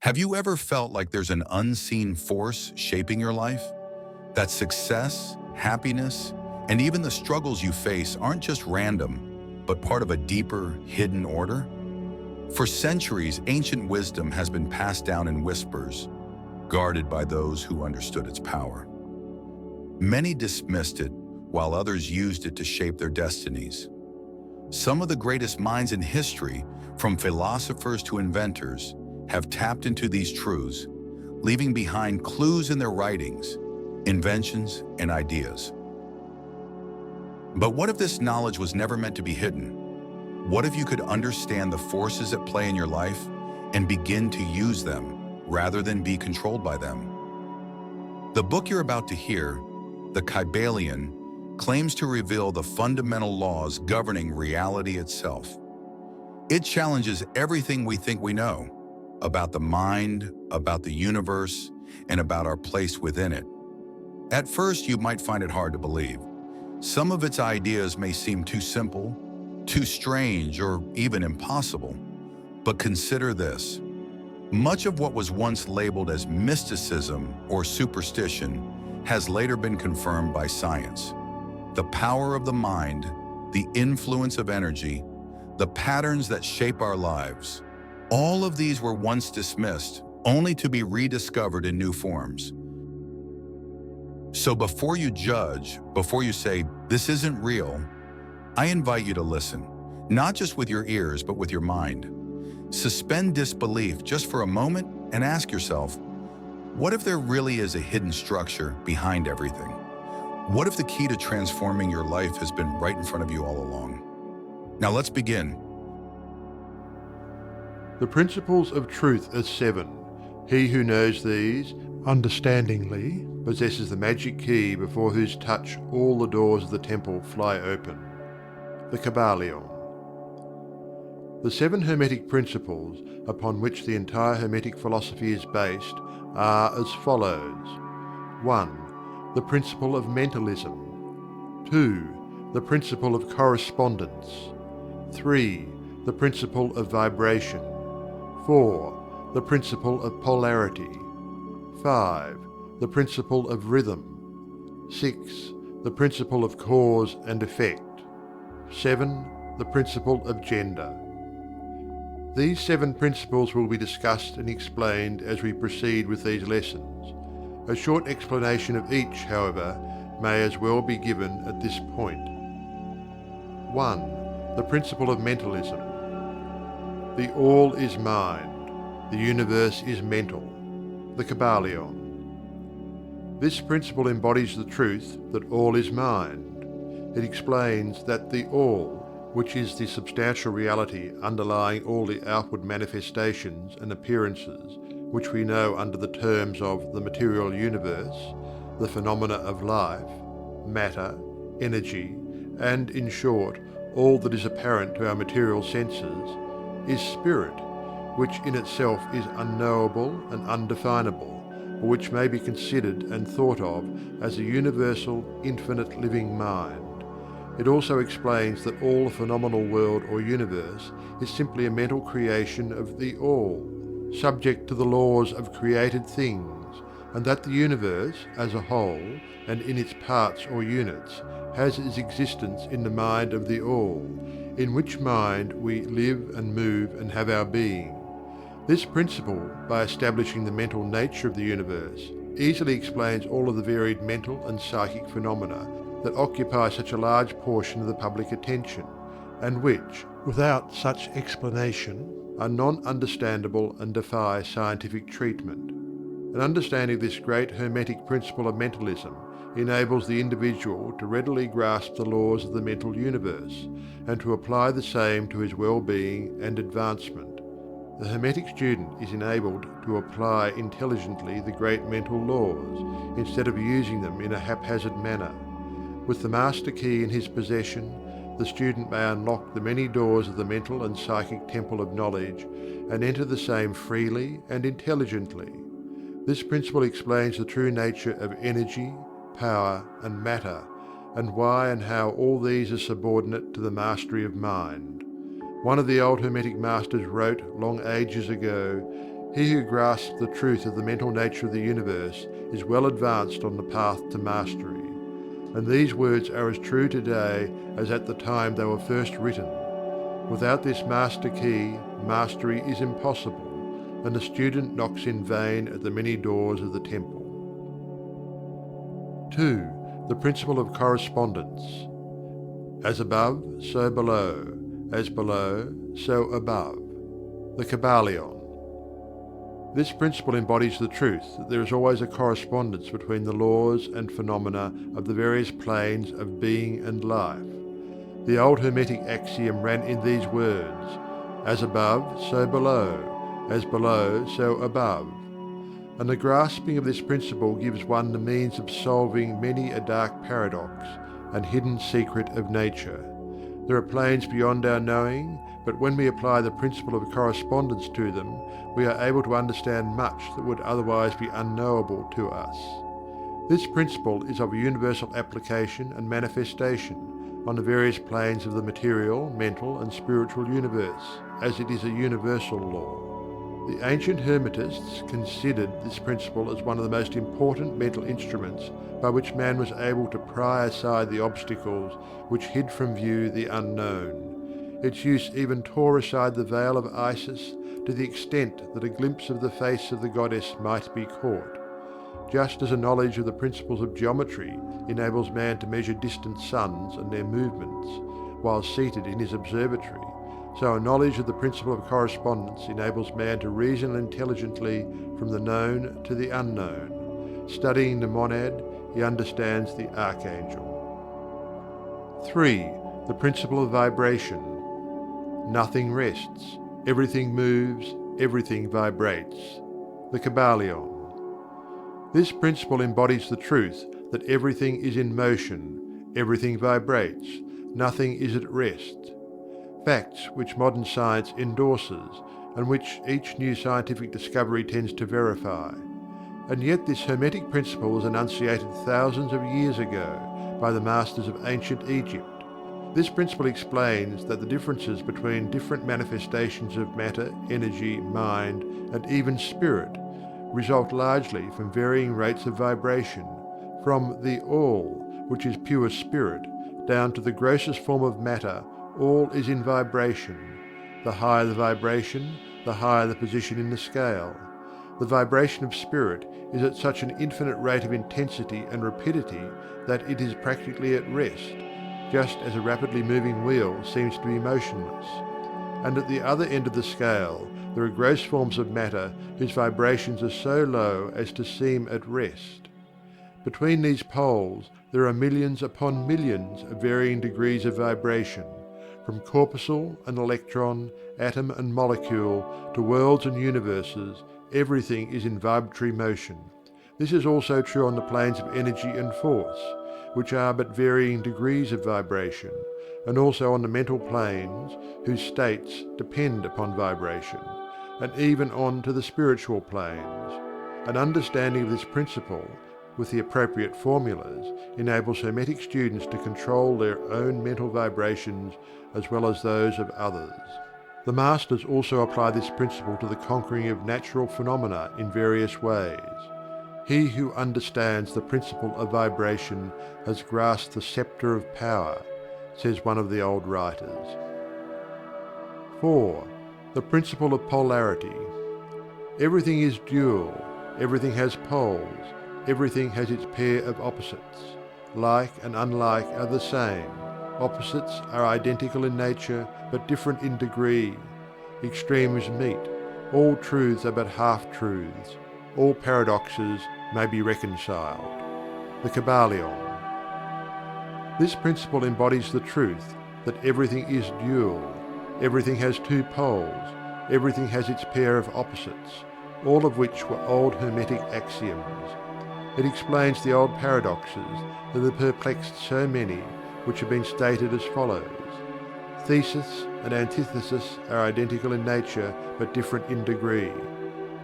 Have you ever felt like there's an unseen force shaping your life? That success, happiness, and even the struggles you face aren't just random, but part of a deeper, hidden order? For centuries, ancient wisdom has been passed down in whispers, guarded by those who understood its power. Many dismissed it, while others used it to shape their destinies. Some of the greatest minds in history, from philosophers to inventors, have tapped into these truths, leaving behind clues in their writings, inventions, and ideas. But what if this knowledge was never meant to be hidden? What if you could understand the forces at play in your life and begin to use them rather than be controlled by them? The book you're about to hear, the Kybalion, claims to reveal the fundamental laws governing reality itself. It challenges everything we think we know about the mind, about the universe, and about our place within it. At first, you might find it hard to believe. Some of its ideas may seem too simple, too strange, or even impossible. But consider this. Much of what was once labeled as mysticism or superstition has later been confirmed by science. The power of the mind, the influence of energy, the patterns that shape our lives, all of these were once dismissed, only to be rediscovered in new forms. So before you judge, before you say, "This isn't real," I invite you to listen, not just with your ears, but with your mind. Suspend disbelief just for a moment and ask yourself, what if there really is a hidden structure behind everything? What if the key to transforming your life has been right in front of you all along? Now let's begin. The principles of truth are seven. He who knows these, understandingly, possesses the magic key before whose touch all the doors of the temple fly open. The Kybalion. The seven Hermetic principles upon which the entire Hermetic philosophy is based are as follows. 1. The principle of mentalism. 2. The principle of correspondence. 3. The principle of vibration. 4. The principle of polarity. 5. The principle of rhythm. 6. The principle of cause and effect. 7. The principle of gender. These seven principles will be discussed and explained as we proceed with these lessons. A short explanation of each, however, may as well be given at this point. 1. The principle of mentalism. The all is mind. The universe is mental. The Kybalion. This principle embodies the truth that all is mind. It explains that the all, which is the substantial reality underlying all the outward manifestations and appearances which we know under the terms of the material universe, the phenomena of life, matter, energy, and, in short, all that is apparent to our material senses, is spirit, which in itself is unknowable and undefinable, but which may be considered and thought of as a universal, infinite living mind. It also explains that all the phenomenal world or universe is simply a mental creation of the all, subject to the laws of created things, and that the universe as a whole and in its parts or units has its existence in the mind of the all, in which mind we live and move and have our being. This principle, by establishing the mental nature of the universe, easily explains all of the varied mental and psychic phenomena that occupy such a large portion of the public attention, and which, without such explanation, are non-understandable and defy scientific treatment. An understanding of this great Hermetic principle of mentalism enables the individual to readily grasp the laws of the mental universe and to apply the same to his well-being and advancement. The Hermetic student is enabled to apply intelligently the great mental laws instead of using them in a haphazard manner. With the master key in his possession, the student may unlock the many doors of the mental and psychic temple of knowledge and enter the same freely and intelligently. This principle explains the true nature of energy, power, and matter, and why and how all these are subordinate to the mastery of mind. One of the old Hermetic masters wrote long ages ago, He who grasps the truth of the mental nature of the universe is well advanced on the path to mastery. And these words are as true today as at the time they were first written. Without this master key, mastery is impossible, and the student knocks in vain at the many doors of the temple. 2. The principle of correspondence. As above, so below. As below, so above. The Kybalion. This principle embodies the truth that there is always a correspondence between the laws and phenomena of the various planes of being and life. The old Hermetic axiom ran in these words: as above, so below; as below, so above. And the grasping of this principle gives one the means of solving many a dark paradox and hidden secret of nature. There are planes beyond our knowing, but when we apply the principle of correspondence to them, we are able to understand much that would otherwise be unknowable to us. This principle is of universal application and manifestation on the various planes of the material, mental, and spiritual universe, as it is a universal law. The ancient Hermetists considered this principle as one of the most important mental instruments by which man was able to pry aside the obstacles which hid from view the unknown. Its use even tore aside the veil of Isis to the extent that a glimpse of the face of the goddess might be caught. Just as a knowledge of the principles of geometry enables man to measure distant suns and their movements while seated in his observatory, so a knowledge of the principle of correspondence enables man to reason intelligently from the known to the unknown. Studying the monad, he understands the archangel. 3. The principle of vibration. Nothing rests. Everything moves. Everything vibrates. The Kybalion. This principle embodies the truth that everything is in motion, everything vibrates, nothing is at rest. Facts which modern science endorses and which each new scientific discovery tends to verify. And yet this Hermetic principle was enunciated thousands of years ago by the masters of ancient Egypt. This principle explains that the differences between different manifestations of matter, energy, mind, and even spirit result largely from varying rates of vibration, from the All, which is pure spirit, down to the grossest form of matter. All is in vibration. The higher the vibration, the higher the position in the scale. The vibration of spirit is at such an infinite rate of intensity and rapidity that it is practically at rest, just as a rapidly moving wheel seems to be motionless. And at the other end of the scale, there are gross forms of matter whose vibrations are so low as to seem at rest. Between these poles, there are millions upon millions of varying degrees of vibration. From corpuscle and electron, atom and molecule, to worlds and universes, everything is in vibratory motion. This is also true on the planes of energy and force, which are but varying degrees of vibration, and also on the mental planes, whose states depend upon vibration, and even on to the spiritual planes. An understanding of this principle, with the appropriate formulas, enables Hermetic students to control their own mental vibrations as well as those of others. The Masters also apply this principle to the conquering of natural phenomena in various ways. He who understands the principle of vibration has grasped the scepter of power, says one of the old writers. 4. The principle of polarity. Everything is dual, everything has poles, everything has its pair of opposites. Like and unlike are the same. Opposites are identical in nature, but different in degree. Extremes meet. All truths are but half-truths. All paradoxes may be reconciled. The Kybalion. This principle embodies the truth that everything is dual. Everything has two poles. Everything has its pair of opposites, all of which were old Hermetic axioms. It explains the old paradoxes that have perplexed so many, which have been stated as follows. Thesis and antithesis are identical in nature, but different in degree.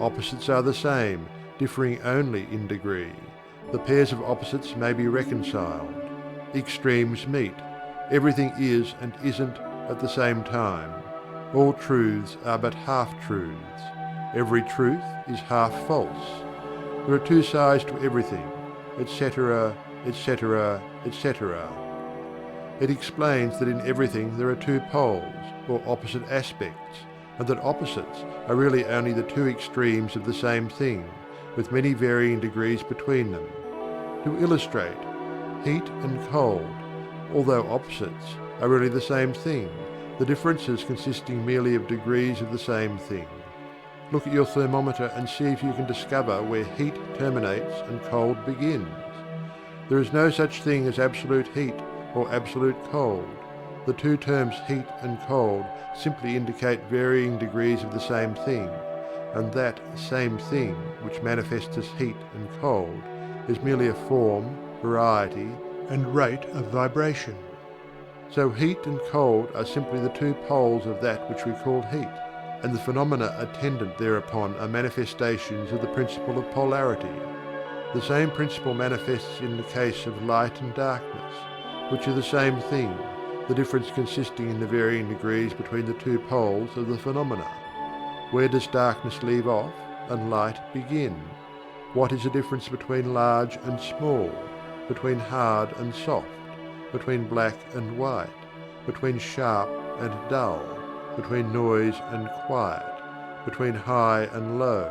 Opposites are the same, differing only in degree. The pairs of opposites may be reconciled. Extremes meet. Everything is and isn't at the same time. All truths are but half-truths. Every truth is half false. There are two sides to everything, etc., etc., etc. It explains that in everything there are two poles, or opposite aspects, and that opposites are really only the two extremes of the same thing, with many varying degrees between them. To illustrate, heat and cold, although opposites, are really the same thing, the differences consisting merely of degrees of the same thing. Look at your thermometer and see if you can discover where heat terminates and cold begins. There is no such thing as absolute heat or absolute cold. The two terms heat and cold simply indicate varying degrees of the same thing, and that same thing which manifests as heat and cold is merely a form, variety, and rate of vibration. So heat and cold are simply the two poles of that which we call heat, and the phenomena attendant thereupon are manifestations of the principle of polarity. The same principle manifests in the case of light and darkness, which are the same thing, the difference consisting in the varying degrees between the two poles of the phenomena. Where does darkness leave off and light begin? What is the difference between large and small, between hard and soft, between black and white, between sharp and dull, between noise and quiet, between high and low,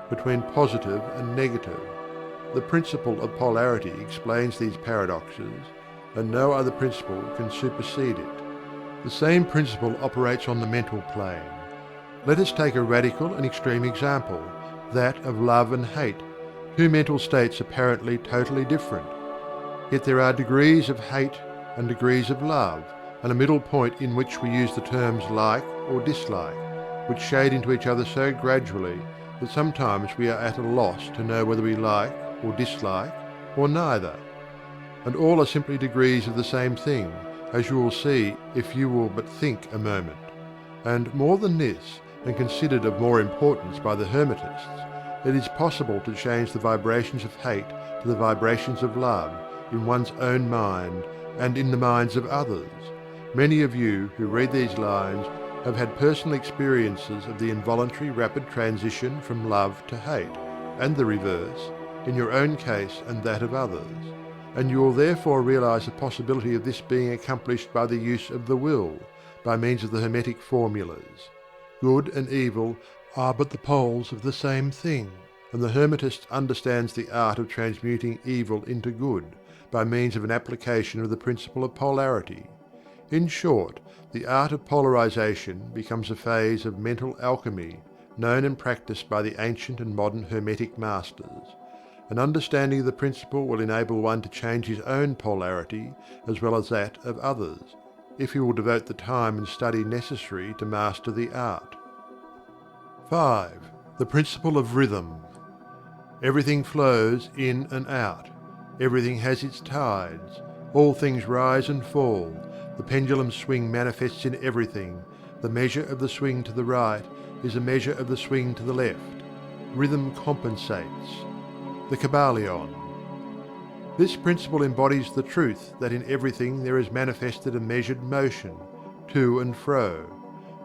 between positive and negative? The principle of polarity explains these paradoxes, and no other principle can supersede it. The same principle operates on the mental plane. Let us take a radical and extreme example, that of love and hate, two mental states apparently totally different. Yet there are degrees of hate and degrees of love, and a middle point in which we use the terms like or dislike, which shade into each other so gradually that sometimes we are at a loss to know whether we like or dislike, or neither. And all are simply degrees of the same thing, as you will see if you will but think a moment. And more than this, and considered of more importance by the Hermetists, it is possible to change the vibrations of hate to the vibrations of love in one's own mind and in the minds of others. Many of you who read these lines have had personal experiences of the involuntary rapid transition from love to hate, and the reverse, in your own case and that of others. And you will therefore realize the possibility of this being accomplished by the use of the will, by means of the Hermetic formulas. Good and evil are but the poles of the same thing, and the Hermetist understands the art of transmuting evil into good, by means of an application of the principle of polarity. In short, the art of polarization becomes a phase of mental alchemy, known and practiced by the ancient and modern Hermetic masters. An understanding of the principle will enable one to change his own polarity as well as that of others, if he will devote the time and study necessary to master the art. 5. The principle of rhythm. Everything flows in and out. Everything has its tides. All things rise and fall. The pendulum swing manifests in everything. The measure of the swing to the right is a measure of the swing to the left. Rhythm compensates. The Kybalion. This principle embodies the truth that in everything there is manifested a measured motion, to and fro,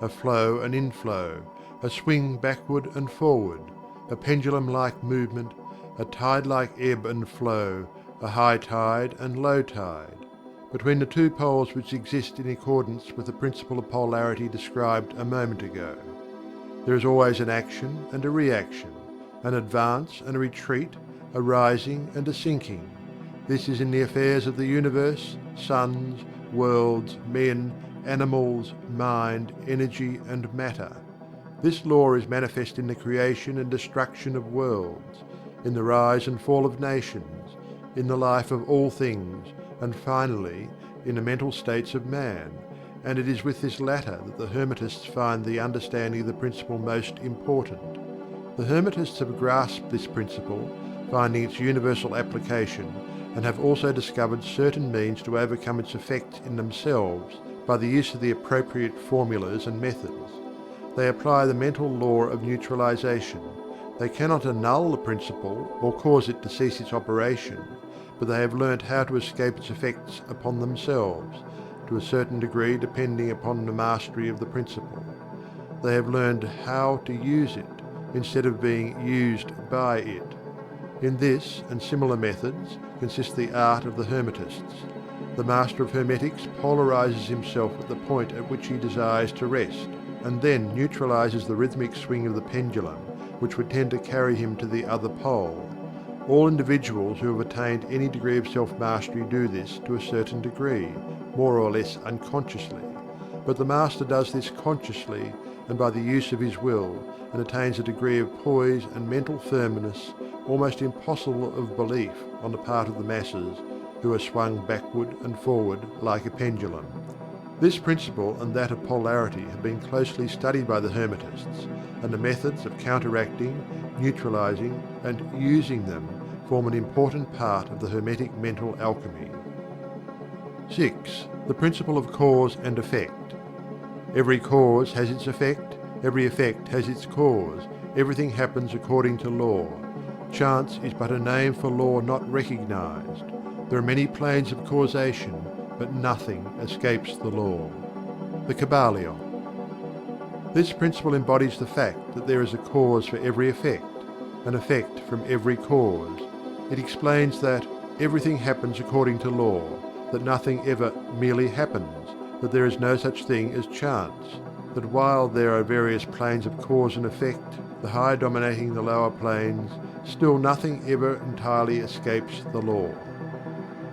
a flow and inflow, a swing backward and forward, a pendulum-like movement, a tide-like ebb and flow, a high tide and low tide, between the two poles which exist in accordance with the principle of polarity described a moment ago. There is always an action and a reaction, an advance and a retreat, a rising and a sinking. This is in the affairs of the universe, suns, worlds, men, animals, mind, energy and matter. This law is manifest in the creation and destruction of worlds, in the rise and fall of nations, in the life of all things, and finally in the mental states of man, and it is with this latter that the Hermetists find the understanding of the principle most important. The Hermetists have grasped this principle, finding its universal application, and have also discovered certain means to overcome its effects in themselves by the use of the appropriate formulas and methods. They apply the mental law of neutralization. They cannot annul the principle or cause it to cease its operation, but they have learnt how to escape its effects upon themselves, to a certain degree depending upon the mastery of the principle. They have learned how to use it, instead of being used by it. In this and similar methods consists the art of the Hermetists. The master of Hermetics polarizes himself at the point at which he desires to rest, and then neutralizes the rhythmic swing of the pendulum, which would tend to carry him to the other pole. All individuals who have attained any degree of self-mastery do this to a certain degree, more or less unconsciously. But the master does this consciously and by the use of his will, and attains a degree of poise and mental firmness almost impossible of belief on the part of the masses, who are swung backward and forward like a pendulum. This principle and that of polarity have been closely studied by the Hermetists, and the methods of counteracting, neutralizing, and using them form an important part of the Hermetic mental alchemy. 6. The principle of cause and effect. Every cause has its effect, every effect has its cause, everything happens according to law. Chance is but a name for law not recognized. There are many planes of causation, but nothing escapes the law. The Kybalion. This principle embodies the fact that there is a cause for every effect, an effect from every cause. It explains that everything happens according to law, that nothing ever merely happens, that there is no such thing as chance, that while there are various planes of cause and effect, the higher dominating the lower planes, still nothing ever entirely escapes the law.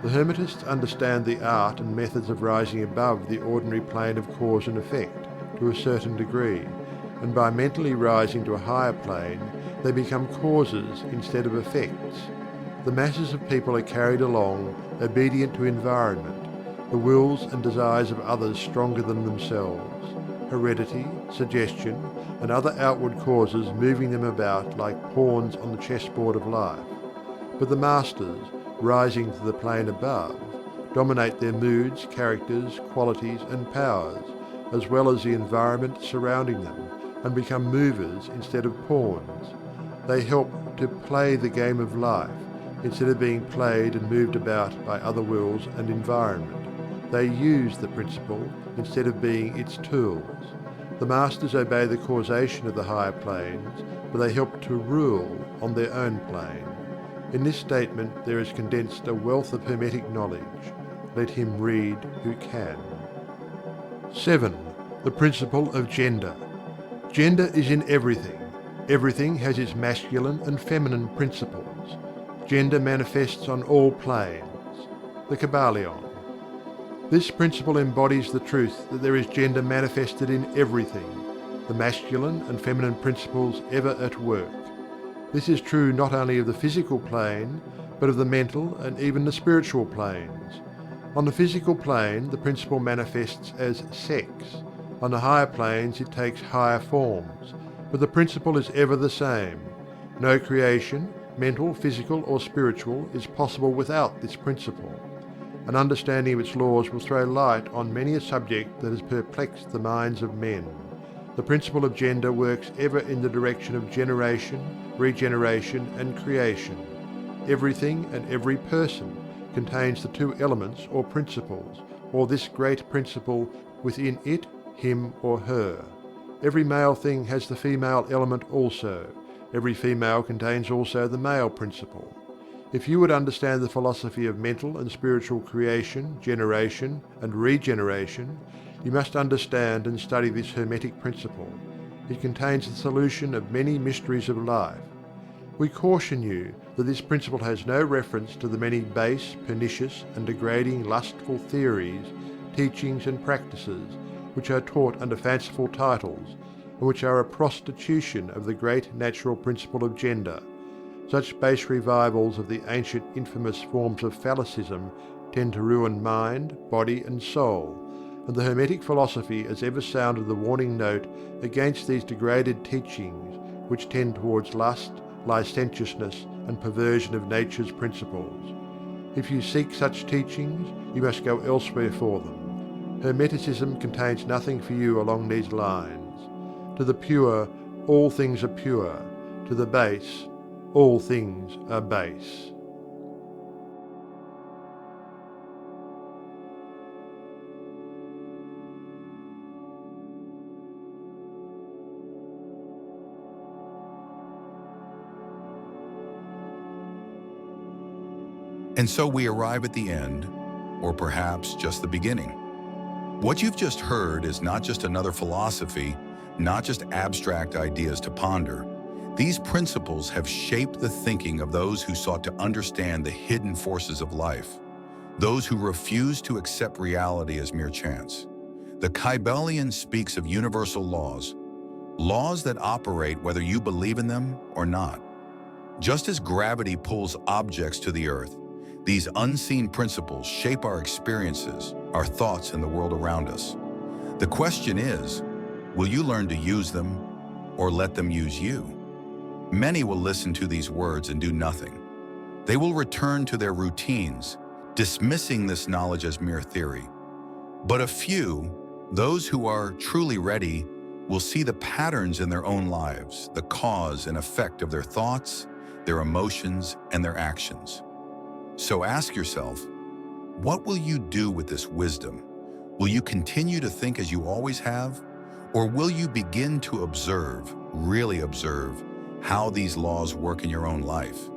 The Hermetists understand the art and methods of rising above the ordinary plane of cause and effect to a certain degree, and by mentally rising to a higher plane, they become causes instead of effects. The masses of people are carried along, obedient to environment, the wills and desires of others stronger than themselves, heredity, suggestion, and other outward causes moving them about like pawns on the chessboard of life. But the masters, rising to the plane above, dominate their moods, characters, qualities, and powers, as well as the environment surrounding them, and become movers instead of pawns. They help to play the game of life, instead of being played and moved about by other wills and environment. They use the principle instead of being its tools. The masters obey the causation of the higher planes, but they help to rule on their own plane. In this statement there is condensed a wealth of Hermetic knowledge. Let him read who can. 7. The principle of gender. Gender is in everything. Everything has its masculine and feminine principles. Gender manifests on all planes. The Kybalion. This principle embodies the truth that there is gender manifested in everything, the masculine and feminine principles ever at work. This is true not only of the physical plane, but of the mental and even the spiritual planes. On the physical plane, the principle manifests as sex. On the higher planes, it takes higher forms, but the principle is ever the same. No creation, mental, physical, or spiritual, is possible without this principle. An understanding of its laws will throw light on many a subject that has perplexed the minds of men. The principle of gender works ever in the direction of generation, regeneration, and creation. Everything and every person contains the two elements or principles, or this great principle within it, him or her. Every male thing has the female element also. Every female contains also the male principle. If you would understand the philosophy of mental and spiritual creation, generation, and regeneration, you must understand and study this Hermetic principle. It contains the solution of many mysteries of life. We caution you that this principle has no reference to the many base, pernicious, and degrading lustful theories, teachings, and practices which are taught under fanciful titles, and which are a prostitution of the great natural principle of gender. Such base revivals of the ancient infamous forms of phallicism tend to ruin mind, body, and soul, and the Hermetic philosophy has ever sounded the warning note against these degraded teachings which tend towards lust, licentiousness, and perversion of nature's principles. If you seek such teachings, you must go elsewhere for them. Hermeticism contains nothing for you along these lines. To the pure, all things are pure. To the base, all things are base. And so we arrive at the end, or perhaps just the beginning. What you've just heard is not just another philosophy, not just abstract ideas to ponder. These principles have shaped the thinking of those who sought to understand the hidden forces of life, those who refused to accept reality as mere chance. The Kybalion speaks of universal laws, laws that operate whether you believe in them or not. Just as gravity pulls objects to the earth, these unseen principles shape our experiences, our thoughts, and the world around us. The question is, will you learn to use them or let them use you? Many will listen to these words and do nothing. They will return to their routines, dismissing this knowledge as mere theory. But a few, those who are truly ready, will see the patterns in their own lives, the cause and effect of their thoughts, their emotions, and their actions. So ask yourself, what will you do with this wisdom? Will you continue to think as you always have? Or will you begin to observe, really observe, how these laws work in your own life?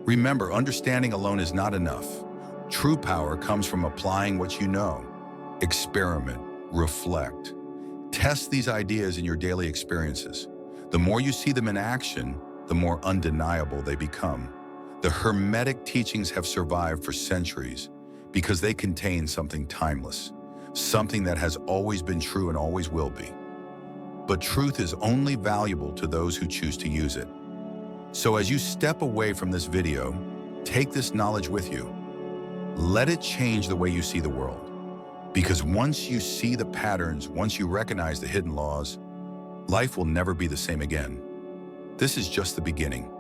Remember, understanding alone is not enough. True power comes from applying what you know. Experiment, reflect. Test these ideas in your daily experiences. The more you see them in action, the more undeniable they become. The Hermetic teachings have survived for centuries because they contain something timeless, something that has always been true and always will be. But truth is only valuable to those who choose to use it. So as you step away from this video, take this knowledge with you. Let it change the way you see the world. Because once you see the patterns, once you recognize the hidden laws, life will never be the same again. This is just the beginning.